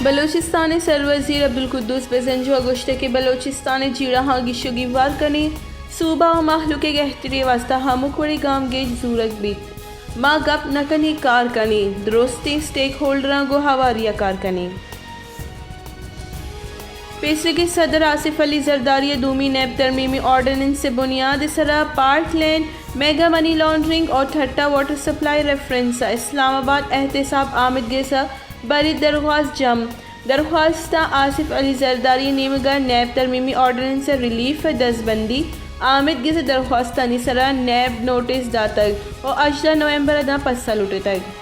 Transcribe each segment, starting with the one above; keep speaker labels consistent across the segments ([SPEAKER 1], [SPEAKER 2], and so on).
[SPEAKER 1] بلوچستان سروزیر عبدالقدوس بزنجو اگوشت کے بلوچستان جیڑہاں گشگی وار کنے صوبہ و محلو کے گہتری واسطہ ہمکوڑی گام گیج زورک بیت ما گپ نکنی کار کنی درستی سٹیک ہولڈراں گو ہواریہ کار کنی پیسے کے صدر آصف علی زرداری دومی نیب ترمیمی آرڈیننس سے بنیاد سرا پارک لین میگا منی لانڈرنگ اور ٹھٹا واٹر سپلائی ریفرنس اسلام آباد احتساب آمد گیسا بری درخواست درخواست Asif Ali Zardari نیمگا NAB ترمیمی ordinance relief دستبندی آمد گیسا درخواست سرا نیب نوٹس داتک اور 18 نومبر ادا پسا لوٹے تک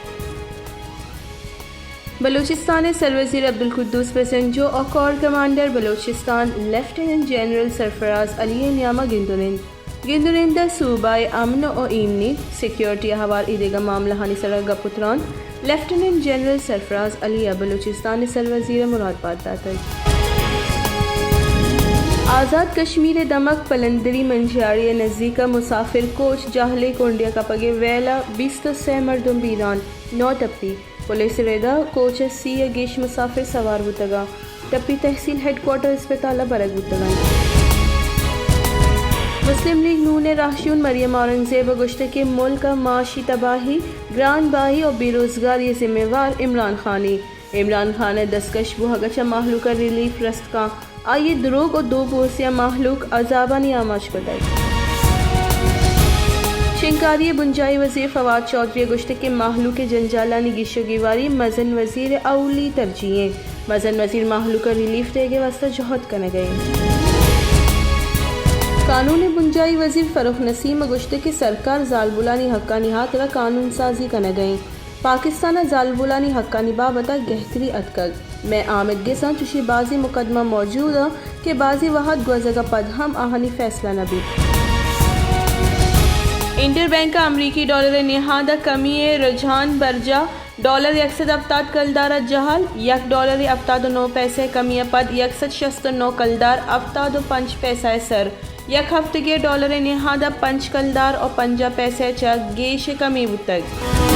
[SPEAKER 1] بلوچستان سروزیر عبدالقدوس بزنجو اور corps commander Balochistan lieutenant general Sarfraz Ali نیامہ گندرندہ صوبہ امن و ایمنی سیکیورٹی حوار ایدگا معاملہ ہانی سرا گپتران لیفٹیننٹ جنرل سرفراز علی بلوچستان سروزیر مراد پاتا تک آزاد کشمیر دمک پلندری منجاری نزدیک مسافر کوچ جاہلے کونڈیا کا پگے ویلا 23 مردم بیران 9 ٹپی پولیس ریدا کوچ سی گیش مسافر سوار بتگا ٹپی تحصیل ہیڈ کوارٹر اسپتالہ برگ بتگا مسلم لیگ نون راہشون مریم اورنگزیب گشت کے ملک معاشی تباہی گران باہی اور بے روزگاری ذمہ وار عمران خان دستکش بہگچا محلوق ریلیف رست کا آئیے دروگ اور 2 پوسیاں محلوق عذابانی آماش کو دائی شنکاری بنجائی وزیر فواد چودھری گشت کے محلوق جنجالانی گیشگیواری مزن وزیر اولی ترجیحیں مزن وزیر محلوق ریلیف دے گے واسطہ جہد کرنے گئے قانون بنجائی وزیر فروخ نسیم گشت کے سرکار زالبولانی حقانی ہاتھ را قانون سازی کرنے گئے پاکستان زالبولانی حقانی بابتا گہتری اتکگ میں آمد گیساں چوشی بازی مقدمہ موجود ہے کہ بازی وحد گوزگا پد ہم آہنی فیصلہ نبی انٹر بینک کا امریکی ڈالر نہادہ کمی رجحان برجا ڈالر 170 کلدار جہال $1.79 کمی پد 169 کلدار 75 سر یک ہفتگی ڈالر نہادہ 5 کلدار اور 50 پیسے چا گیش کمی بتگ